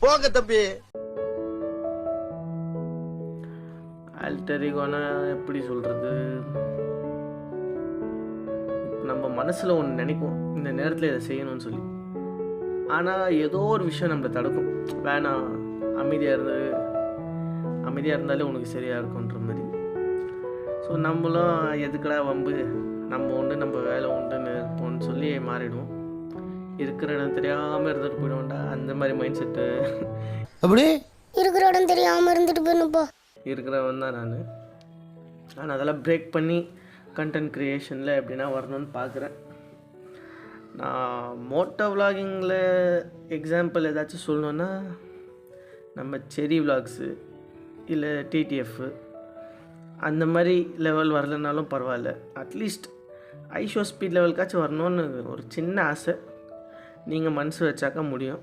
போங்க தம்பி. ஆல்டர் ஈகோனா எப்படி சொல்கிறது, நம்ம மனசில் ஒன்று நினைப்போம் இந்த நேரத்தில் இதை செய்யணும்னு சொல்லி. ஆனால் ஏதோ ஒரு விஷயம் நம்மளை தடுக்கும். வேணாம், அமைதியாக இருந்தாலே உனக்கு சரியாக இருக்குன்ற மாதிரி. ஸோ நம்மளும் எதுக்கடா வம்பு, நம்ம உண்டு நம்ம வேலை உண்டுன்னு இருப்போம்னு சொல்லி மாறிடுவோம். இருக்கிற இடம் தெரியாமல் இருந்துட்டு போயிடுவோம்டா, அந்த மாதிரி மைண்ட் செட்டு. அப்படி இருக்கிற இடம் தெரியாமல் இருந்துட்டு போயிடணுப்பா. இருக்கிறவன் தான் நான். ஆனால் அதெல்லாம் பிரேக் பண்ணி கண்டென்ட் க்ரியேஷனில் எப்படின்னா வரணும்னு பார்க்குறேன். நான் மோட்டோ விலாகிங்கில் எக்ஸாம்பிள் ஏதாச்சும் சொல்லணுன்னா, நம்ம செரி விலாக்ஸு இல்லை டிடிஎஃப்பு அந்த மாதிரி லெவல் வரலனாலும் பரவாயில்ல, அட்லீஸ்ட் ஐஷோ ஸ்பீட் லெவலுக்காச்சும் வரணும்னு ஒரு சின்ன ஆசை. நீங்கள் மனசு வச்சாக்கா முடியும்.